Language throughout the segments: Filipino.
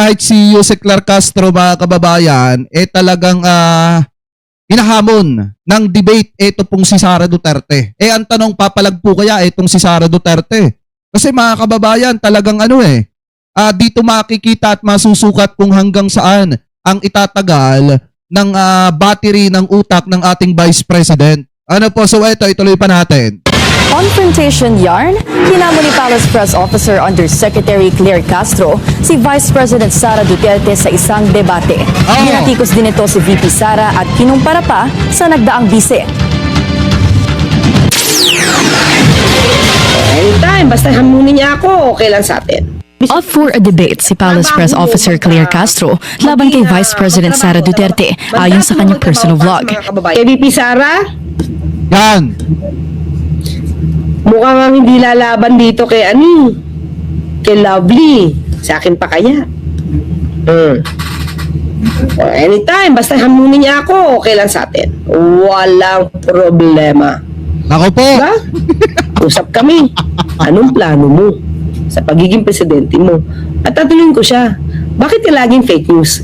tonight si Jose Clark Castro, mga kababayan, talagang hinahamon ng debate ito pong si Sara Duterte. Ang tanong, papalag po kaya itong si Sara Duterte? Kasi mga kababayan, talagang dito makikita at masusukat kung hanggang saan ang itatagal ng battery ng utak ng ating Vice President. Ano po, so ituloy pa natin. Confrontation yarn, hinamon ni Palace Press Officer Undersecretary Claire Castro si Vice President Sara Duterte sa isang debate. Ginatikos din ito si VP Sara at kinumpara pa sa nagdaang bise. Anytime, basta hamunin niya ako, okay lang sa atin. Up for a debate si Palace Press Officer Claire Castro laban kay Vice President Sara Duterte ayon sa kanyang personal vlog. Kay VP Sara, Yan. mukhang ang hindi lalaban dito kay kay Lovely. Sa akin pa kaya. Anytime, basta hamunin niya ako, okay lang sa atin. Walang problema. Nako po. Diba? Usap kami. Anong plano mo sa pagiging presidente mo? At tatanungin ko siya, bakit ka laging fake news?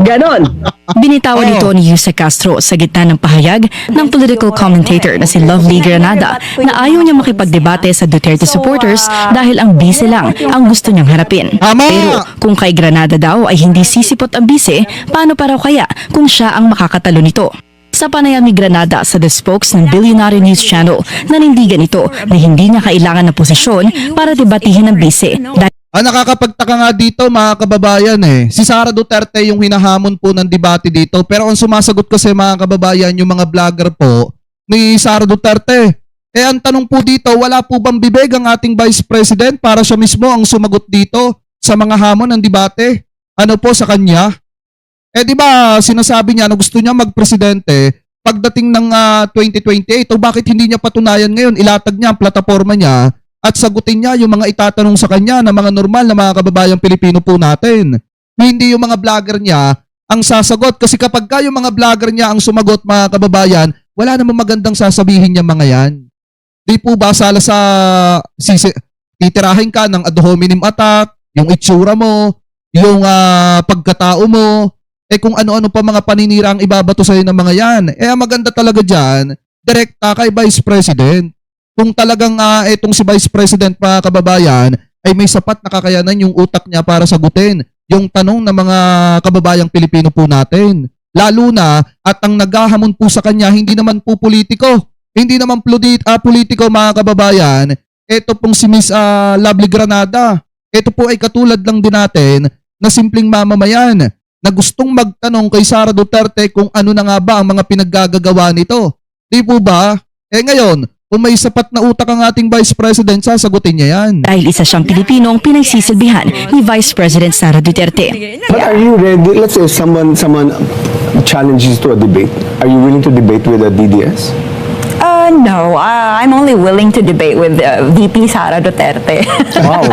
Ganon. Binitawan nito ni Jose Castro sa gitna ng pahayag ng political commentator na si Lovely Granada na ayaw niya makipagdebate sa Duterte supporters dahil ang bise lang ang gusto niyang harapin. Pero kung kay Granada daw ay hindi sisipot ang bise, paano pa raw kaya kung siya ang makakatalo nito? Sa panayam ni Granada sa The Spokes ng Billionaire News Channel, nanindigan ito na hindi niya kailangan ng posisyon para debatihin ang bise. Nakakapagtaka nga dito, mga kababayan si Sara Duterte yung hinahamon po ng debate dito, pero ang sumasagot kasi, mga kababayan, yung mga vlogger po ni Sara Duterte. Ang tanong po dito, wala po bang bibig ang ating Vice President para siya mismo ang sumagot dito sa mga hamon ng debate? Ano po sa kanya? Di ba sinasabi niya na gusto niya magpresidente pagdating ng 2028, o bakit hindi niya patunayan ngayon, ilatag niya ang plataforma niya at sagutin niya yung mga itatanong sa kanya ng mga normal na mga kababayang Pilipino po natin. Hindi yung mga vlogger niya ang sasagot, kasi kapag yung mga vlogger niya ang sumagot, mga kababayan, wala namang magandang sasabihin niya mga yan. Di po ba sala sa titirahin ka ng ad hominem attack, yung itsura mo, yung pagkatao mo, kung ano-ano pa mga paninira ang ibabato sa'yo ng mga yan. Ang maganda talaga dyan, direkta kay Vice President. Kung talagang itong si Vice President, mga kababayan, ay may sapat na kakayanan yung utak niya para sagutin yung tanong ng mga kababayang Pilipino po natin. Lalo na, at ang naghahamon po sa kanya, hindi naman po politiko. Hindi naman politiko, mga kababayan. Ito pong si Miss Lovely Granada. Ito po ay katulad lang din natin na simpleng mamamayan na gustong magtanong kay Sara Duterte kung ano na nga ba ang mga pinaggagawa nito. Di po ba? Ngayon, kung may sapat na utak ang ating Vice President, sasagutin niya yan. Dahil isa siyang Pilipino ang pinagsisilbihan ni Vice President Sara Duterte. But are you ready? Let's say someone challenges to a debate. Are you willing to debate with a DDS? No, I'm only willing to debate with VP Sara Duterte. Wow.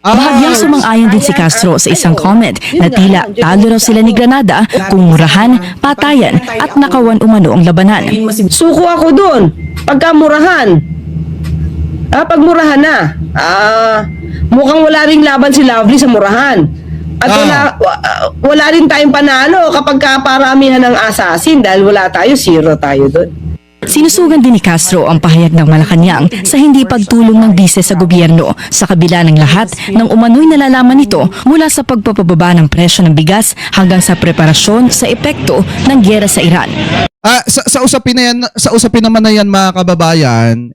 Bahagyang sumang-ayon din si Castro sa isang comment na tila talo raw sila ni Granada kung murahan, patayan at nakawan umano ang labanan. Suko ako dun. Pagkamurahan. Pag murahan na. Mukhang wala ring laban si Lovely sa murahan. At wala rin tayong panalo kapag paramihan ng assassin dahil wala tayo, zero tayo dun. Sinusugan din ni Castro ang pahayag ng Malacanang sa hindi pagtulong ng bise sa gobyerno sa kabila ng lahat ng umano'y nalalaman nito mula sa pagpapababa ng presyo ng bigas hanggang sa preparasyon sa epekto ng giyera sa Iran. Sa usapin naman na yan, mga kababayan,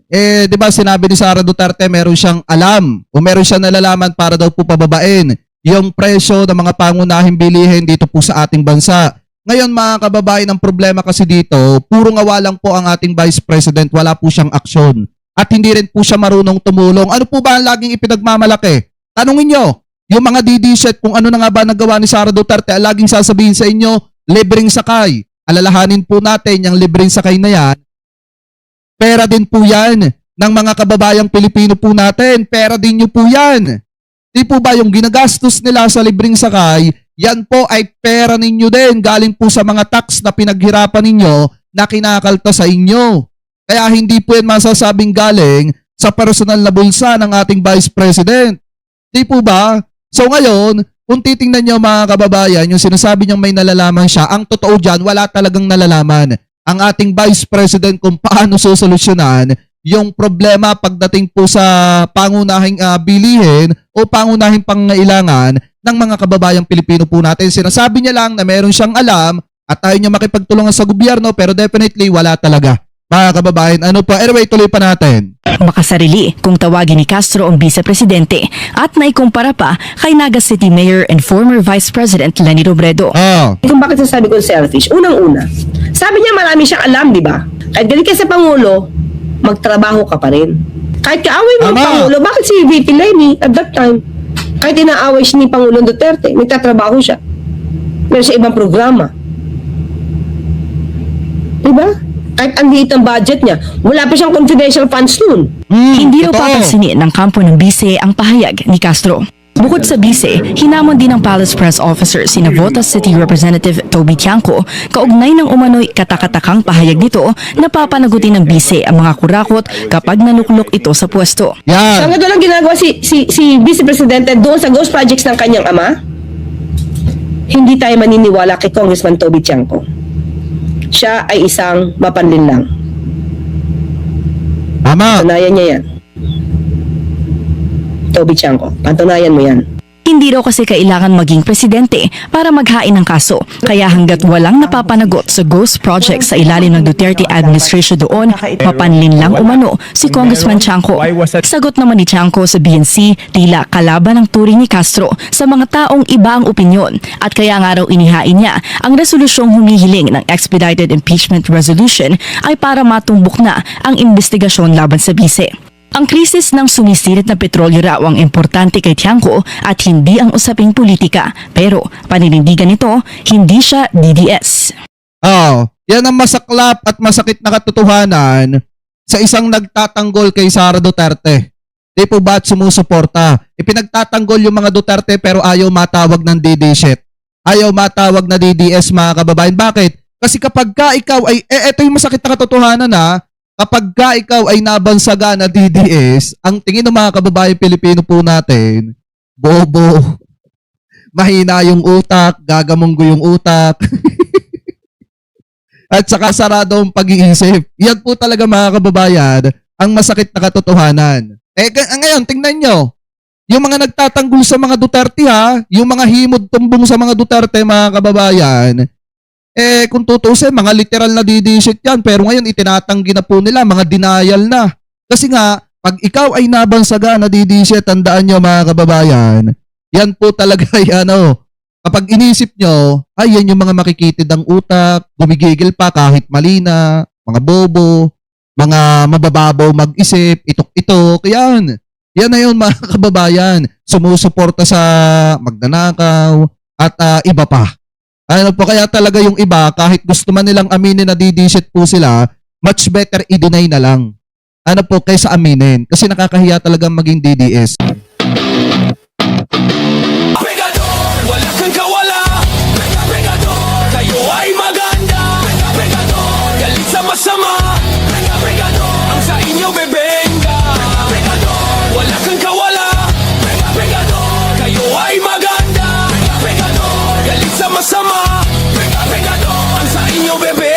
'di ba sinabi ni Sara Duterte meron siyang alam o meron siyang nalalaman para daw po pababain yung presyo ng mga pangunahing bilihin dito po sa ating bansa. Ngayon, mga kababayan, ang problema kasi dito, puro ngawa lang po ang ating Vice President, wala po siyang aksyon. At hindi rin po siya marunong tumulong. Ano po ba ang laging ipinagmamalaki? Tanungin nyo, yung mga DD-set, kung ano na nga ba nagawa ni Sara Duterte, laging sasabihin sa inyo, libreng sakay. Alalahanin po natin yung libreng sakay na yan. Pera din po yan ng mga kababayang Pilipino po natin. Pera din nyo po yan. Di po ba yung ginagastos nila sa libreng sakay, yan po ay pera ninyo din, galing po sa mga tax na pinaghirapan ninyo na kinakalta sa inyo. Kaya hindi po yan masasabing galing sa personal na bulsa ng ating Vice President. Di po ba? So ngayon, kung titingnan nyo mga kababayan, yung sinasabi niyang may nalalaman siya, ang totoo dyan, wala talagang nalalaman. Ang ating Vice President kung paano susolusyonan yung problema pagdating po sa pangunahing bilihin o pangunahing pangangailangan ng mga kababayang Pilipino po natin. Sinasabi niya lang na meron siyang alam at ayaw niya makipagtulungan sa gobyerno pero definitely wala talaga. Mga kababayan, ano po? Anyway, tuloy pa natin. Makasarili kung tawagin ni Castro ang vice-presidente at naikumpara pa kay Naga City Mayor and former Vice President Leni Robredo. Oh. Kung bakit sasabi ko selfish, unang-una, sabi niya marami siyang alam, di ba? Kahit galing ka sa Pangulo, magtrabaho ka pa rin. Kahit kaaway mo ang Tama. Pangulo, bakit si VP Leni at that time, kahit inaaway siya ni Pangulong Duterte, nagtatrabaho siya. Meron sa ibang programa. Di ba? Kahit ang liit ng budget niya, wala pa siyang confidential funds nun. Hindi raw totoo. papansinin ng kampo ng bise ang pahayag ni Castro. Bukod sa bise, hinamon din ng Palace Press Officer si Navotas City Representative Toby Tiangco kaugnay ng umano'y katakatakang pahayag nito na papanagutin ng bise ang mga kurakot kapag nanuklok ito sa pwesto. Saan Yan. nga doon ang ginagawa si Vice Presidente doon sa ghost projects ng kanyang ama? Hindi tayo maniniwala kay Congressman Toby Tiangco. Siya ay isang mapanlinlang. Tama. Patunayan niya yan. Toby Tiangco, patunayan mo yan. Hindi raw kasi kailangan maging presidente para maghain ng kaso. Kaya hanggat walang napapanagot sa ghost project sa ilalim ng Duterte administration doon, mapanlin lang umano si Congressman Tiangco. Sagot naman ni Tiangco sa BNC, tila kalaban ang turing ni Castro sa mga taong iba ang opinyon at kaya nga raw inihain niya ang resolusyong humihiling ng expedited impeachment resolution ay para matumbok na ang investigasyon laban sa bise. Ang krisis ng sumisirit na petrolyo raw ang importante kay Tiangco at hindi ang usaping politika. Pero paninindigan nito, hindi siya DDS. Oh, yan ang masaklap at masakit na katotohanan sa isang nagtatanggol kay Sara Duterte. Di po ba't sumusuporta? Ipinagtatanggol yung mga Duterte pero ayaw matawag ng DD shit. Ayaw matawag na DDS mga kababayan. Bakit? Kasi kapag ka ikaw ay, eto yung masakit na katotohanan na, kapag ka ikaw ay nabansaga na DDS, ang tingin ng mga kababayan Pilipino po natin, bobo, mahina yung utak, gagamonggo yung utak, at saka sarado ang pag-iisip. Yan po talaga mga kababayan, ang masakit na katotohanan. Ngayon, tingnan nyo, yung mga nagtatanggol sa mga Duterte ha, yung mga himod tumbong sa mga Duterte mga kababayan, kung tutusin, mga literal na didisit yan. Pero ngayon, itinatanggi na po nila, mga denial na. Kasi nga, pag ikaw ay nabansaga na didisit, tandaan nyo mga kababayan, yan po talaga kapag inisip nyo, ay yan yung mga makikitid ang utak, gumigigil pa kahit malina, mga bobo, mga mabababaw mag-isip, itok-itok, yan. Yan na yun mga kababayan, sumusuporta sa magnanakaw at iba pa. Ano po, kaya talaga yung iba, kahit gusto man nilang aminin na didisit po sila, much better i-deny na lang. Ano po, kaysa aminin. Kasi nakakahiya talaga maging DDS. Pegador, wala kang kawala. Pegador, kayo ay maganda. Pegador, galit sa masama. Pegador, ang sa inyo bebenga. Pegador, wala kang kawala. Pegador, kayo ay maganda. Pegador, galit sa masama. Pegador, ang sa inyo bebe.